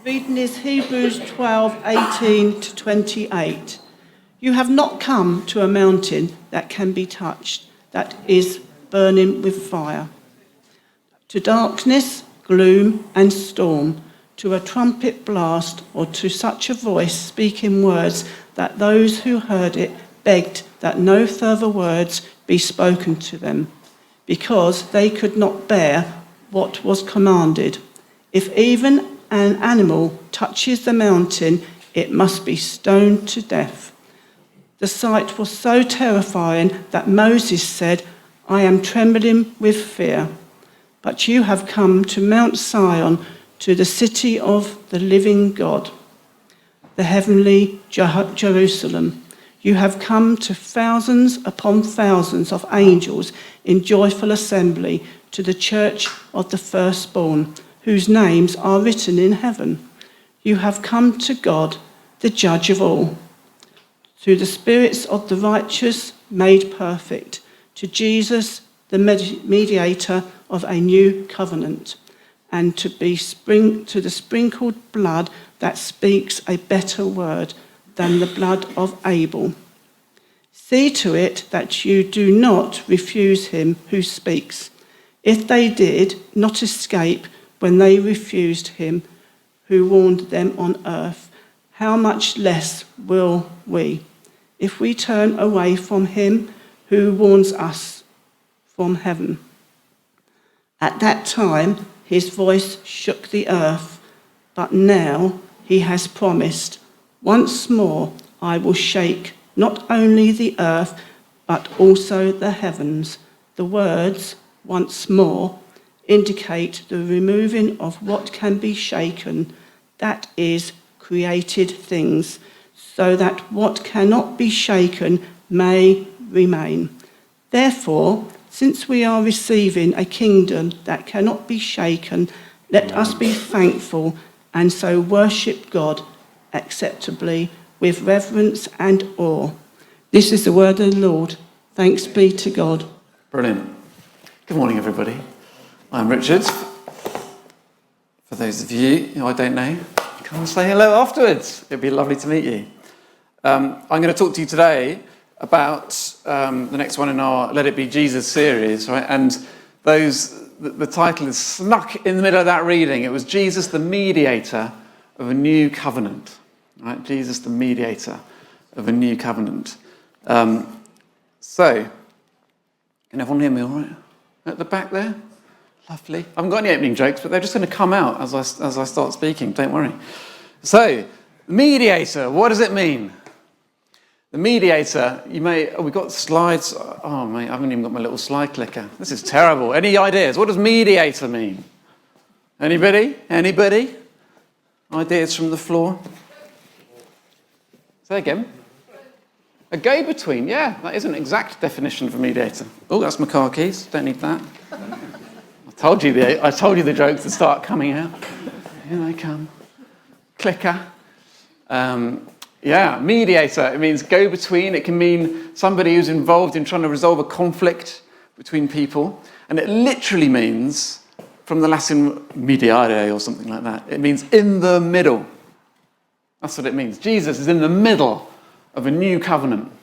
Reading is Hebrews 12:18 to 28. You have not come to a mountain that can be touched, that is burning with fire. To darkness, gloom and storm, to a trumpet blast, or to such a voice speaking words that those who heard it begged that no further words be spoken to them, because they could not bear what was commanded. If even an animal touches the mountain, it must be stoned to death. The sight was so terrifying that Moses said, I am trembling with fear. But you have come to Mount Zion, to the city of the living God, the heavenly Jerusalem. You have come to thousands upon thousands of angels in joyful assembly, to the church of the firstborn, whose names are written in heaven. You have come to God, the judge of all, to the spirits of the righteous made perfect, to Jesus, the mediator of a new covenant, and to the sprinkled blood that speaks a better word than the blood of Abel. See to it that you do not refuse him who speaks. If they did not escape when they refused him who warned them on earth, how much less will we, if we turn away from him who warns us from heaven? At that time, his voice shook the earth, but now he has promised, once more I will shake not only the earth, but also the heavens. The words, once more, indicate the removing of what can be shaken, that is, created things, so that what cannot be shaken may remain. Therefore, since we are receiving a kingdom that cannot be shaken, let us be thankful and so worship God acceptably with reverence and awe. This is the word of the Lord. Thanks be to God. Brilliant. Good morning, everybody. I'm Richard. For those of you who I don't know, come and say hello afterwards. It'd be lovely to meet you. I'm going to talk to you today about the next one in our Let It Be Jesus series, right? And the title is snuck in the middle of that reading. It was Jesus, the mediator of a new covenant, right? Jesus, the mediator of a new covenant. So, can everyone hear me all right? At the back there? Lovely. I haven't got any opening jokes, but they're just going to come out as I start speaking, don't worry. So, mediator, what does it mean? The mediator, we've got slides. Oh, mate, I haven't even got my little slide clicker. This is terrible. Any ideas? What does mediator mean? Anybody? Ideas from the floor? Say again. A go-between, yeah, that is an exact definition for mediator. Oh, that's my car keys. Don't need that. I told you the jokes would start coming out. Here they come. Clicker. Mediator. It means go-between. It can mean somebody who's involved in trying to resolve a conflict between people, and it literally means, from the Latin mediare or something like that, it means in the middle. That's what it means. Jesus is in the middle of a new covenant.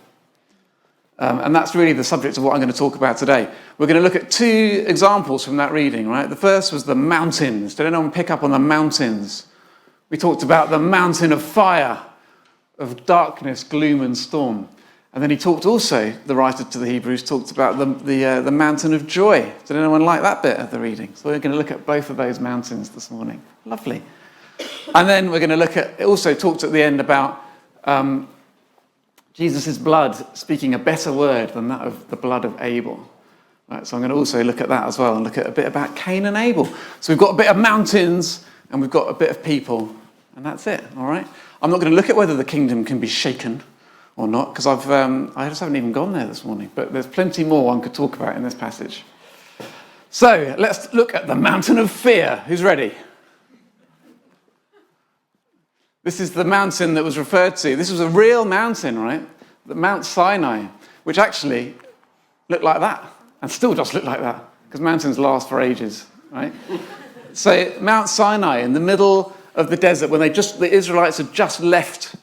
And that's really the subject of what I'm going to talk about today. We're going to look at two examples from that reading, right? The first was the mountains. Did anyone pick up on the mountains? We talked about the mountain of fire, of darkness, gloom and storm. And then he talked also, the writer to the Hebrews talked about the mountain of joy. Did anyone like that bit of the reading? So we're going to look at both of those mountains this morning. Lovely. And then we're going to look at, it also talked at the end about Jesus' blood speaking a better word than that of the blood of Abel. Right, so I'm going to also look at that as well and look at a bit about Cain and Abel. So we've got a bit of mountains and we've got a bit of people, and that's it, all right? I'm not going to look at whether the kingdom can be shaken or not, because I just haven't even gone there this morning, but there's plenty more one could talk about in this passage. So let's look at the mountain of fear. Who's ready? This is the mountain that was referred to. This was a real mountain, right? The Mount Sinai, which actually looked like that, and still does look like that, because mountains last for ages, right? So Mount Sinai in the middle of the desert when the Israelites had just left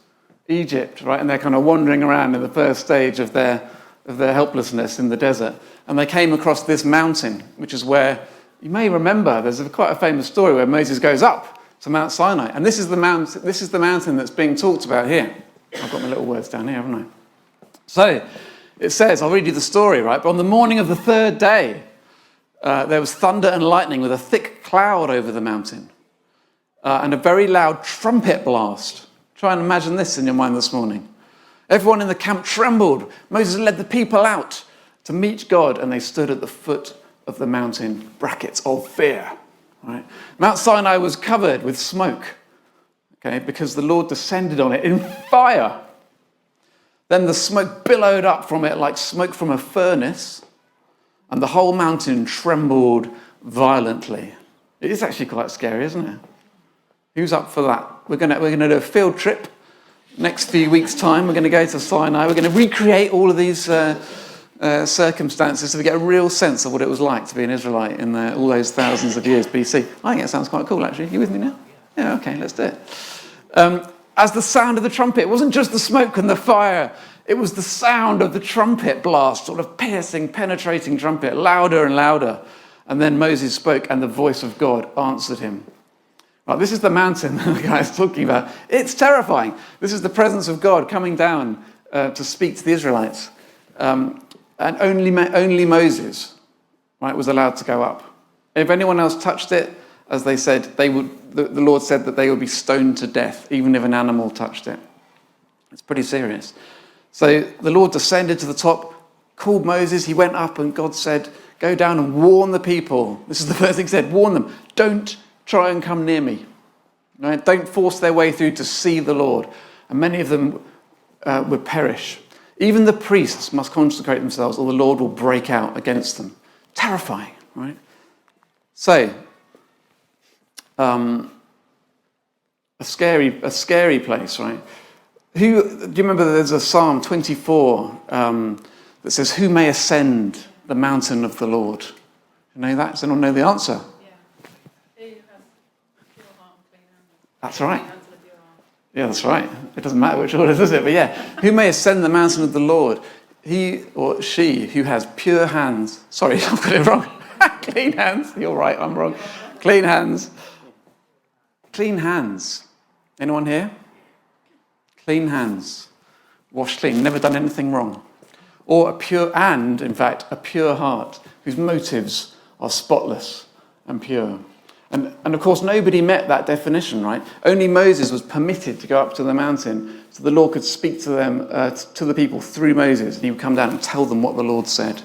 Egypt, right? And they're kind of wandering around in the first stage of their helplessness in the desert. And they came across this mountain, which is where, you may remember, there's quite a famous story where Moses goes up to Mount Sinai. And this is the mountain that's being talked about here. I've got my little words down here, haven't I? So it says, I'll read you the story, right? But on the morning of the third day, there was thunder and lightning with a thick cloud over the mountain and a very loud trumpet blast. Try and imagine this in your mind this morning. Everyone in the camp trembled. Moses led the people out to meet God, and they stood at the foot of the mountain, brackets, of fear. Right? Mount Sinai was covered with smoke, okay, because the Lord descended on it in fire. Then the smoke billowed up from it like smoke from a furnace, and the whole mountain trembled violently. It is actually quite scary, isn't it? Who's up for that? We're going to do a field trip next few weeks' time. We're going to go to Sinai. We're going to recreate all of these circumstances so we get a real sense of what it was like to be an Israelite in all those thousands of years BC. I think it sounds quite cool, actually. You with me now? Yeah, okay, let's do it. As the sound of the trumpet, it wasn't just the smoke and the fire, it was the sound of the trumpet blast, sort of piercing, penetrating trumpet, louder and louder. And then Moses spoke, and the voice of God answered him. Right, this is the mountain the guy's talking about. It's terrifying. This is the presence of God coming down to speak to the Israelites. And only Moses, right, was allowed to go up. If anyone else touched it, as they said, the Lord said that they would be stoned to death, even if an animal touched it. It's pretty serious. So the Lord descended to the top, called Moses, he went up, and God said, go down and warn the people. This is the first thing he said, warn them, don't try and come near me. Right? Don't force their way through to see the Lord. And many of them would perish. Even the priests must consecrate themselves, or the Lord will break out against them. Terrifying, right? So, a scary place, right? Do you remember there's a Psalm 24 that says, who may ascend the mountain of the Lord? You know that? Does anyone know the answer? That's right. Yeah, that's right. It doesn't matter which order, does it? But yeah, who may ascend the mountain of the Lord? He or she who has pure hands. Sorry, I've got it wrong. Clean hands. You're right, I'm wrong. Clean hands. Clean hands. Anyone here? Clean hands. Washed clean. Never done anything wrong. Or a pure heart whose motives are spotless and pure. And of course, nobody met that definition, right? Only Moses was permitted to go up to the mountain so the Lord could speak to them, to the people through Moses, and he would come down and tell them what the Lord said.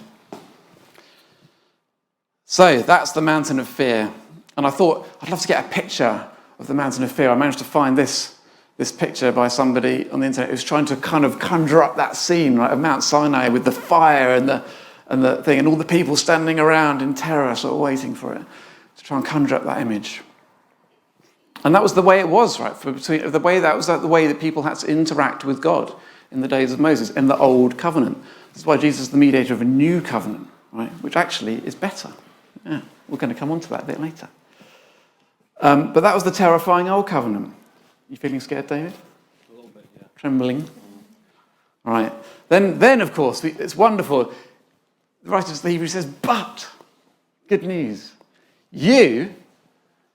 So that's the mountain of fear. And I thought, I'd love to get a picture of the mountain of fear. I managed to find this picture by somebody on the internet who's trying to kind of conjure up that scene, right, of Mount Sinai with the fire and the thing, and all the people standing around in terror, sort of waiting for it. To try and conjure up that image. And that was the way it was, right? That was the way that people had to interact with God in the days of Moses, in the old covenant. This is why Jesus is the mediator of a new covenant, right? Which actually is better. Yeah, we're going to come on to that a bit later. But that was the terrifying old covenant. You feeling scared, David? A little bit, yeah. Trembling? All right. Then of course, it's wonderful. The writer of the Hebrews says, but, good news. You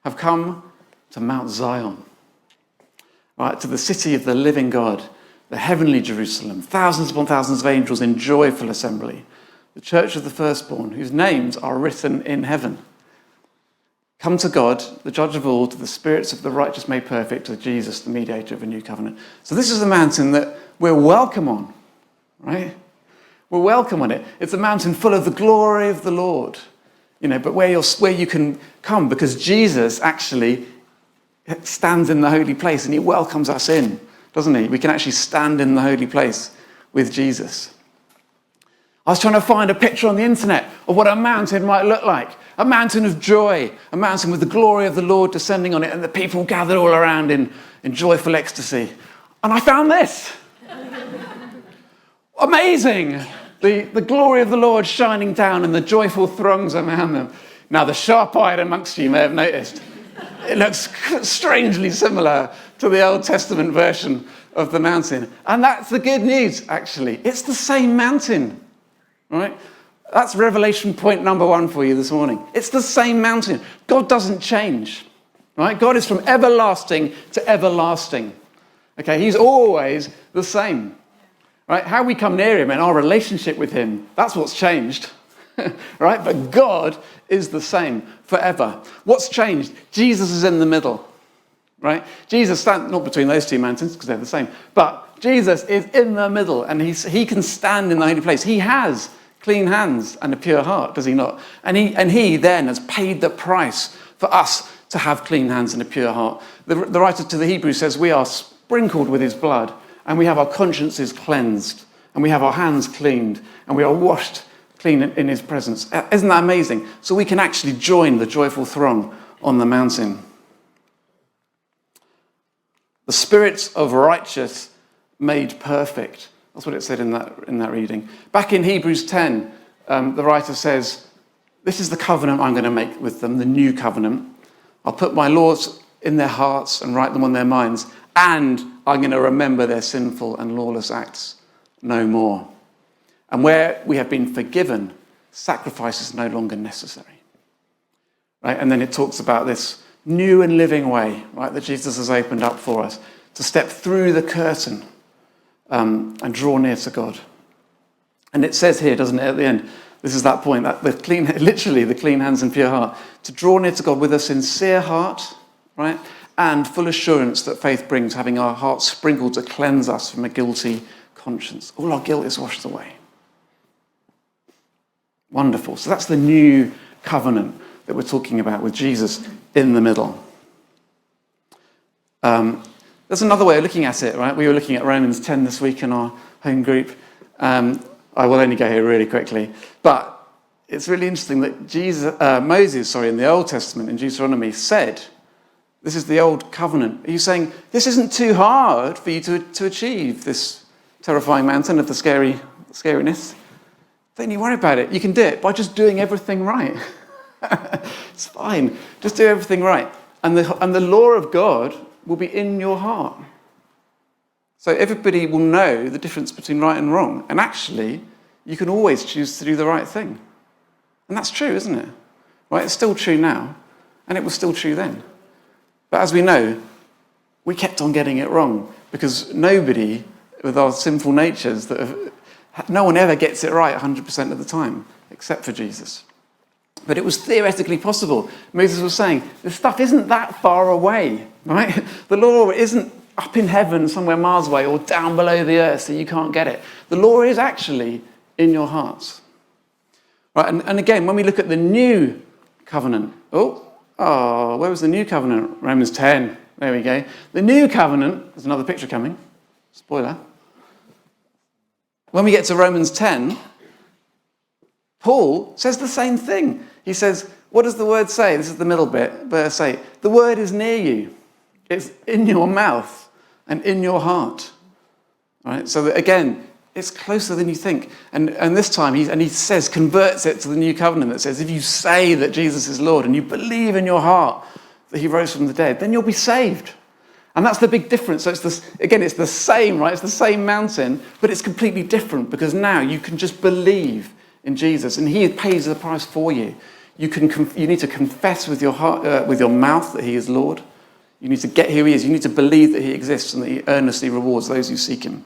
have come to Mount Zion, right, to the city of the living God, the heavenly Jerusalem, thousands upon thousands of angels in joyful assembly, the church of the firstborn, whose names are written in heaven. Come to God, the judge of all, to the spirits of the righteous made perfect, to Jesus, the mediator of a new covenant. So this is the mountain that we're welcome on, right? We're welcome on it. It's a mountain full of the glory of the Lord. You know, but where you can come, because Jesus actually stands in the holy place and he welcomes us in, doesn't he? We can actually stand in the holy place with Jesus. I was trying to find a picture on the internet of what a mountain might look like. A mountain of joy, a mountain with the glory of the Lord descending on it and the people gathered all around in joyful ecstasy. And I found this. Amazing. The glory of the Lord shining down and the joyful throngs around them. Now, the sharp-eyed amongst you may have noticed, It looks strangely similar to the Old Testament version of the mountain. And that's the good news, actually. It's the same mountain, right? That's revelation point number 1 for you this morning. It's the same mountain. God doesn't change, right? God is from everlasting to everlasting. Okay, he's always the same, right? How we come near him and our relationship with him, that's what's changed, right? But God is the same forever. What's changed? Jesus is in the middle, right? Jesus stands not between those two mountains because they're the same, but Jesus is in the middle and he can stand in the holy place. He has clean hands and a pure heart, does he not? And he then has paid the price for us to have clean hands and a pure heart. The writer to the Hebrews says we are sprinkled with his blood and we have our consciences cleansed and we have our hands cleaned and we are washed clean in his presence. Isn't that amazing? So we can actually join the joyful throng on the mountain. The spirits of righteous made perfect. That's what it said in that reading. Back in Hebrews 10, the writer says, this is the covenant I'm going to make with them, the new covenant. I'll put my laws in their hearts and write them on their minds, and I'm going to remember their sinful and lawless acts no more. And where we have been forgiven, sacrifice is no longer necessary. Right? And then it talks about this new and living way, right, that Jesus has opened up for us to step through the curtain and draw near to God. And it says here, doesn't it, at the end, this is that point, that literally the clean hands and pure heart, to draw near to God with a sincere heart, right, and full assurance that faith brings, having our hearts sprinkled to cleanse us from a guilty conscience. All our guilt is washed away. Wonderful. So that's the new covenant that we're talking about with Jesus in the middle. There's another way of looking at it, right? We were looking at Romans 10 this week in our home group. I will only go here really quickly. But it's really interesting that Moses, in the Old Testament, in Deuteronomy, said, this is the old covenant. Are you saying, this isn't too hard for you to achieve, this terrifying mountain of the scariness? Don't you worry about it. You can do it by just doing everything right. It's fine. Just do everything right. And the law of God will be in your heart. So everybody will know the difference between right and wrong. And actually, you can always choose to do the right thing. And that's true, isn't it? Right? It's still true now. And it was still true then. But as we know, we kept on getting it wrong. Because nobody, with our sinful natures, no one ever gets it right 100% of the time, except for Jesus. But it was theoretically possible. Moses was saying, this stuff isn't that far away, right? The law isn't up in heaven somewhere miles away or down below the earth so you can't get it. The law is actually in your hearts. Right? And again, when we look at the new covenant, where was the new covenant? Romans 10, there we go. The new covenant, there's another picture coming, spoiler. When we get to Romans 10, Paul says the same thing. He says, what does the word say? This is the middle bit, verse 8. The word is near you. It's in your mouth and in your heart. Right? So that, again, it's closer than you think. And this time, he says, converts it to the new covenant that says, if you say that Jesus is Lord and you believe in your heart that he rose from the dead, then you'll be saved. And that's the big difference. So it's the same, right? It's the same mountain, but it's completely different because now you can just believe in Jesus, and he pays the price for you. You need to confess with your heart, with your mouth that he is Lord. You need to get who he is. You need to believe that he exists and that he earnestly rewards those who seek him.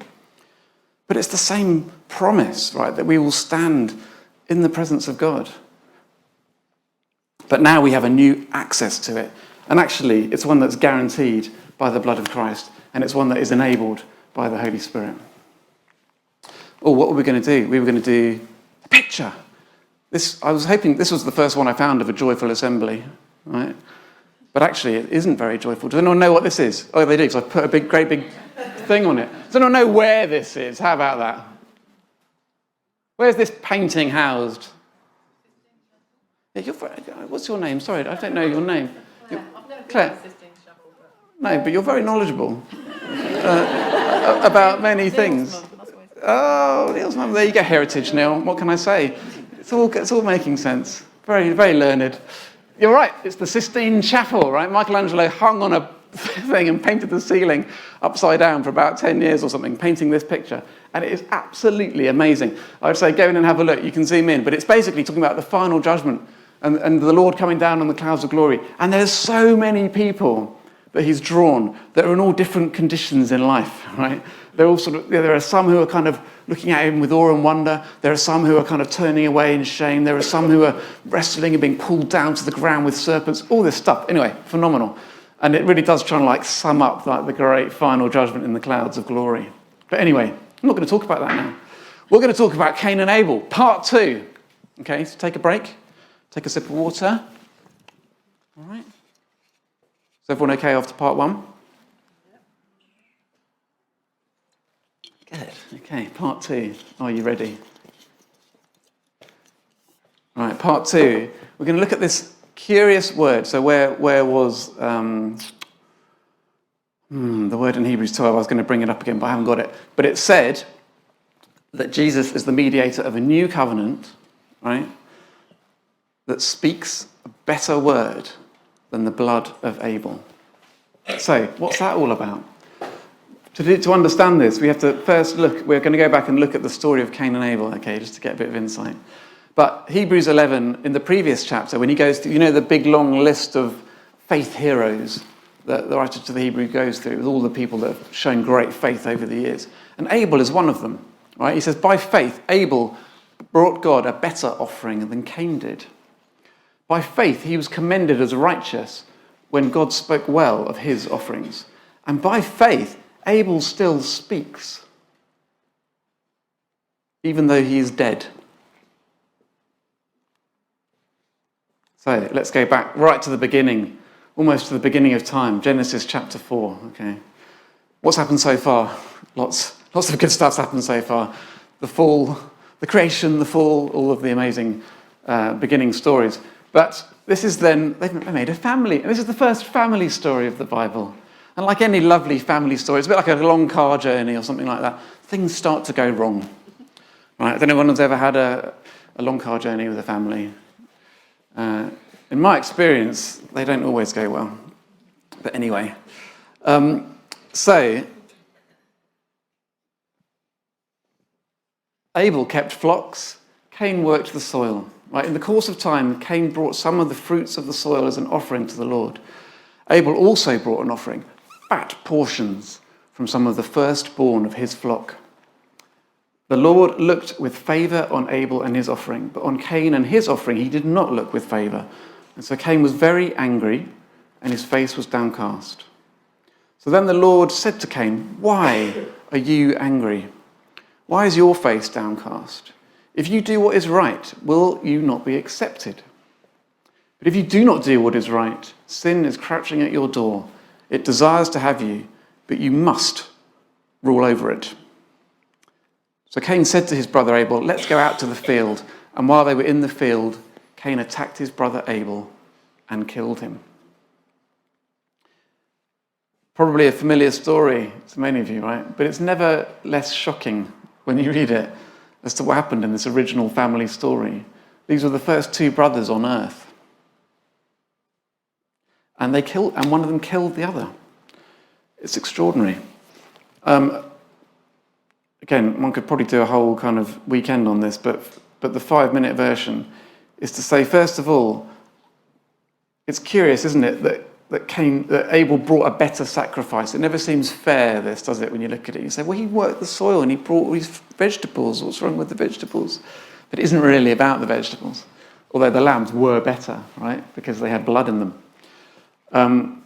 But it's the same promise, right, that we will stand in the presence of God. But now we have a new access to it. And actually, it's one that's guaranteed by the blood of Christ, and it's one that is enabled by the Holy Spirit. What were we going to do? We were going to do a picture. I was hoping this was the first one I found of a joyful assembly, right? But actually, it isn't very joyful. Does anyone know what this is? Oh, they do, because I put a great big thing on it. Does anyone know where this is? How about that? Where's this painting housed? Yeah, what's your name? Sorry, I don't know your name. I've never been Claire. to Sistine Chapel. No, but you're very knowledgeable about many things. Neil's mum. There you go, heritage, Neil. What can I say? It's all making sense. Very, very learned. You're right, it's the Sistine Chapel, right? Michelangelo hung on a thing and painted the ceiling upside down for about 10 years or something, painting this picture. And it is absolutely amazing. I would say go in and have a look. You can zoom in. But it's basically talking about the final judgment and the Lord coming down on the clouds of glory. And there's so many people that he's drawn that are in all different conditions in life, right? They're all sort of, there are some who are kind of looking at him with awe and wonder. There are some who are kind of turning away in shame. There are some who are wrestling and being pulled down to the ground with serpents, all this stuff. Anyway, phenomenal. And it really does try and like sum up like the great final judgment in the clouds of glory. But anyway, I'm not going to talk about that now. We're going to talk about Cain and Abel, part 2. Okay, so take a break. Take a sip of water. All right. Is everyone okay after part 1? Good. Okay, part 2. Are you ready? All right, part 2. We're going to look at this curious word. So where was the word in Hebrews 12? I was going to bring it up again, but I haven't got it. But it said that Jesus is the mediator of a new covenant, right, that speaks a better word than the blood of Abel. So what's that all about? To understand this, we have to first look, we're going to go back and look at the story of Cain and Abel, okay, just to get a bit of insight. But Hebrews 11, in the previous chapter, when he goes through, you know, the big long list of faith heroes that the writer to the Hebrew goes through, with all the people that have shown great faith over the years. And Abel is one of them, right? He says, by faith, Abel brought God a better offering than Cain did. By faith, he was commended as righteous when God spoke well of his offerings. And by faith, Abel still speaks, even though he is dead. So let's go back right to the beginning, almost to the beginning of time, Genesis chapter 4. Okay, what's happened so far? Lots of good stuff's happened so far. The fall, the creation, the fall, all of the amazing beginning stories. But this is then, they've made a family. And this is the first family story of the Bible. And like any lovely family story, it's a bit like a long car journey or something like that. Things start to go wrong. Right? I don't know if anyone's ever had a long car journey with a family. In my experience, they don't always go well. But anyway. So, Abel kept flocks. Cain worked the soil. Right? In the course of time, Cain brought some of the fruits of the soil as an offering to the Lord. Abel also brought an offering, fat portions from some of the firstborn of his flock. The Lord looked with favour on Abel and his offering, but on Cain and his offering he did not look with favour. And so Cain was very angry, and his face was downcast. So then the Lord said to Cain, "Why are you angry? Why is your face downcast? If you do what is right, will you not be accepted? But if you do not do what is right, sin is crouching at your door. It desires to have you, but you must rule over it." So Cain said to his brother Abel, "Let's go out to the field." And while they were in the field, Cain attacked his brother Abel and killed him. Probably a familiar story to many of you, right? But it's never less shocking when you read it as to what happened in this original family story. These were the first two brothers on earth. And one of them killed the other. It's extraordinary. Again, one could probably do a whole kind of weekend on this, but the 5-minute version is to say, first of all, it's curious, isn't it, that Abel brought a better sacrifice. It never seems fair, this, does it, when you look at it? You say, well, he worked the soil and he brought all these vegetables. What's wrong with the vegetables? But it isn't really about the vegetables, although the lambs were better, right, because they had blood in them.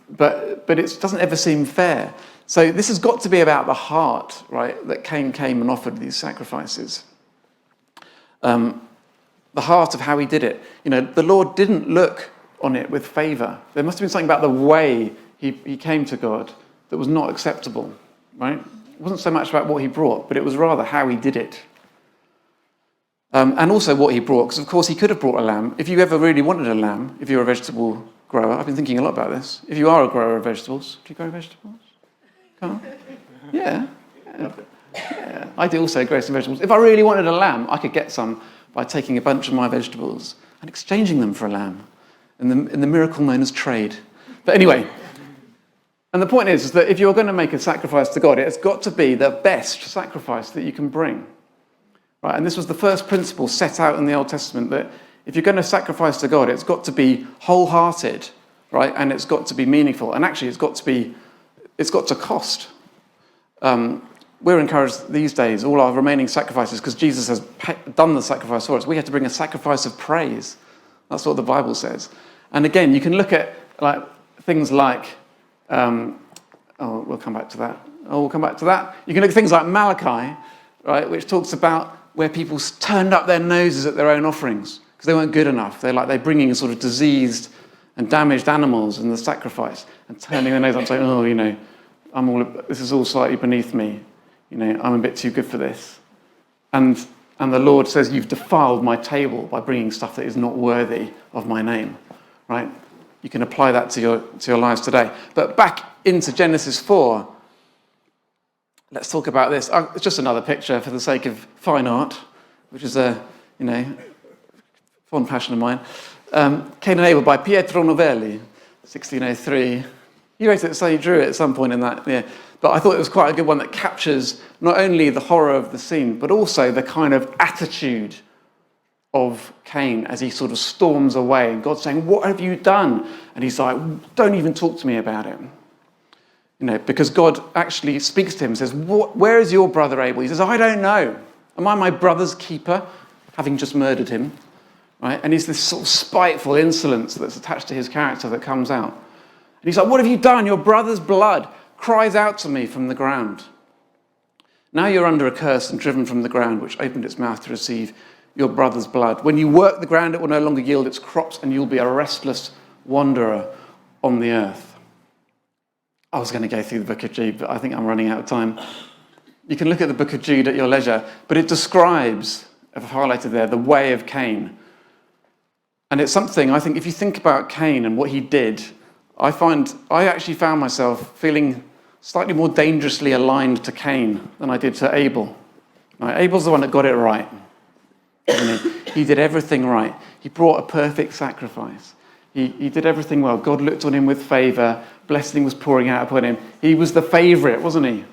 But it doesn't ever seem fair. So this has got to be about the heart, right, that Cain came and offered these sacrifices. The heart of how he did it. You know, the Lord didn't look on it with favour. There must have been something about the way he came to God that was not acceptable, right? It wasn't so much about what he brought, but it was rather how he did it. And also what he brought, because of course he could have brought a lamb. If you ever really wanted a lamb, if you're a vegetable grower, I've been thinking a lot about this. If you are a grower of vegetables, do you grow vegetables? Come on. Yeah. I do also grow some vegetables. If I really wanted a lamb, I could get some by taking a bunch of my vegetables and exchanging them for a lamb. in the miracle known as trade. But anyway, and the point is that if you're going to make a sacrifice to God, it's got to be the best sacrifice that you can bring. Right? And this was the first principle set out in the Old Testament, that if you're going to sacrifice to God, it's got to be wholehearted, right? And it's got to be meaningful. And actually, it's got to cost. We're encouraged these days, all our remaining sacrifices, because Jesus has done the sacrifice for us, we have to bring a sacrifice of praise. That's what the Bible says. And again, you can look at things like, we'll come back to that. We'll come back to that. You can look at things like Malachi, right, which talks about where people turned up their noses at their own offerings because they weren't good enough. They're bringing sort of diseased and damaged animals in the sacrifice and turning their nose up and saying, this is all slightly beneath me. I'm a bit too good for this. And the Lord says, you've defiled my table by bringing stuff that is not worthy of my name, right? You can apply that to your lives today. But back into Genesis 4, let's talk about this. It's just another picture for the sake of fine art, which is a fond passion of mine. Cain and Abel by Pietro Novelli, 1603. He wrote it, so he drew it at some point in that year. But I thought it was quite a good one that captures not only the horror of the scene, but also the kind of attitude of Cain as he sort of storms away. And God's saying, what have you done? And he's like, don't even talk to me about it. Because God actually speaks to him and says, where is your brother Abel? He says, I don't know. Am I my brother's keeper, having just murdered him? Right? And it's this sort of spiteful insolence that's attached to his character that comes out. And he's like, what have you done? Your brother's blood cries out to me from the ground. Now you're under a curse and driven from the ground, which opened its mouth to receive your brother's blood. When you work the ground, it will no longer yield its crops, and you'll be a restless wanderer on the earth. I was going to go through the book of Jude, but I think I'm running out of time. You can look at the book of Jude at your leisure, but it describes, I've highlighted there, the way of Cain. And it's something, I think, if you think about Cain and what he did, I actually found myself feeling slightly more dangerously aligned to Cain than I did to Abel. Right? Abel's the one that got it right. He did everything right. He brought a perfect sacrifice. He did everything well. God looked on him with favour. Blessing was pouring out upon him. He was the favourite, wasn't he?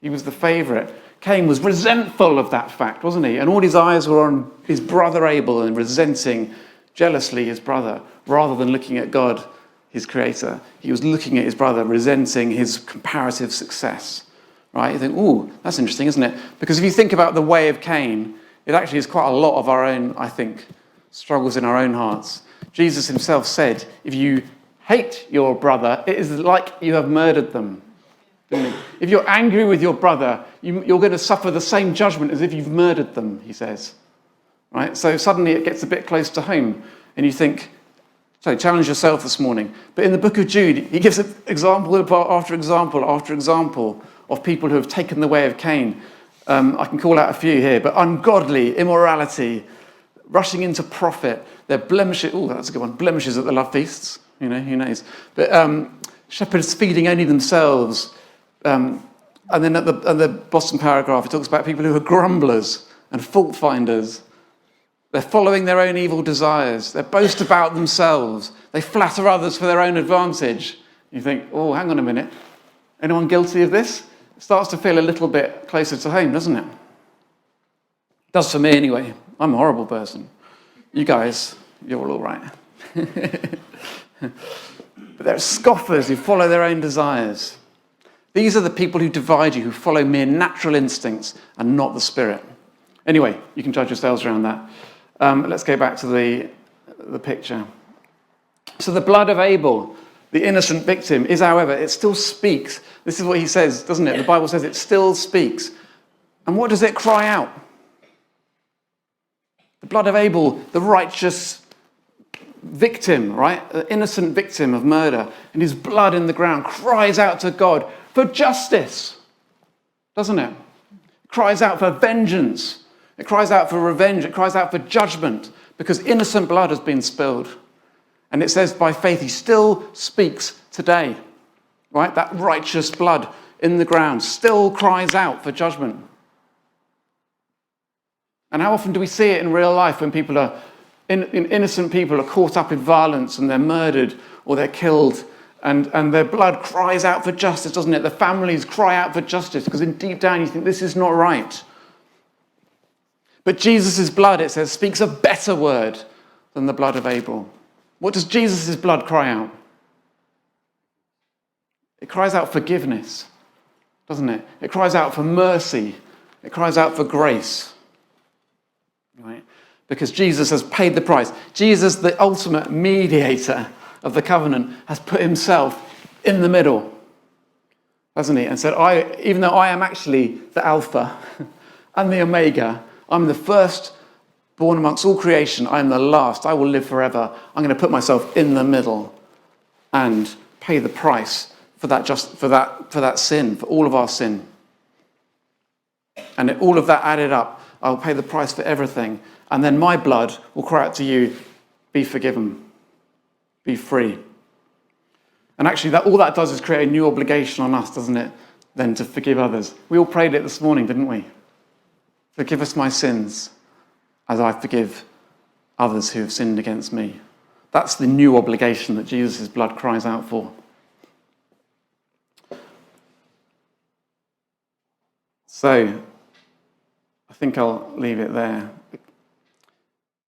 He was the favourite. Cain was resentful of that fact, wasn't he? And all his eyes were on his brother Abel and resenting jealously his brother, rather than looking at God, his creator. He was looking at his brother, resenting his comparative success. Right? You think, ooh, that's interesting, isn't it? Because if you think about the way of Cain, it actually is quite a lot of our own, I think, struggles in our own hearts. Jesus himself said, if you hate your brother, it is like you have murdered them. If you're angry with your brother, you're going to suffer the same judgment as if you've murdered them, he says. Right? So suddenly it gets a bit close to home, and you think, so challenge yourself this morning. But in the book of Jude, he gives example after example after example of people who have taken the way of Cain. I can call out a few here, but ungodly, immorality, rushing into profit, their blemishes, that's a good one, blemishes at the love feasts, who knows. But shepherds feeding only themselves. And then at the bottom paragraph, it talks about people who are grumblers and fault finders. They're following their own evil desires. They boast about themselves. They flatter others for their own advantage. You think, oh, hang on a minute. Anyone guilty of this? It starts to feel a little bit closer to home, doesn't it? It does for me anyway. I'm a horrible person. You guys, you're all right. But there are scoffers who follow their own desires. These are the people who divide you, who follow mere natural instincts and not the Spirit. Anyway, you can judge yourselves around that. Let's go back to the picture. So the blood of Abel, the innocent victim, is, however, it still speaks. This is what he says, doesn't it? The Bible says it still speaks. And what does it cry out? The blood of Abel, the righteous victim, right? The innocent victim of murder, and his blood in the ground cries out to God for justice, doesn't it? It cries out for vengeance. It cries out for revenge. It cries out for judgment because innocent blood has been spilled. And it says by faith he still speaks today, right? That righteous blood in the ground still cries out for judgment. And how often do we see it in real life when people are Innocent people are caught up in violence and they're murdered or they're killed, and their blood cries out for justice, doesn't it? The families cry out for justice because deep down you think this is not right. But Jesus' blood, it says, speaks a better word than the blood of Abel. What does Jesus' blood cry out? It cries out forgiveness, doesn't it? It cries out for mercy. It cries out for grace. Right? Because Jesus has paid the price. Jesus, the ultimate mediator of the covenant, has put himself in the middle, hasn't he? And said, even though I am actually the Alpha and the Omega, I'm the first born amongst all creation, I am the last, I will live forever. I'm going to put myself in the middle and pay the price for that sin, for all of our sin. And all of that added up, I'll pay the price for everything. And then my blood will cry out to you, be forgiven, be free. And actually, all that does is create a new obligation on us, doesn't it? Then to forgive others. We all prayed it this morning, didn't we? Forgive us my sins as I forgive others who have sinned against me. That's the new obligation that Jesus' blood cries out for. So, I think I'll leave it there.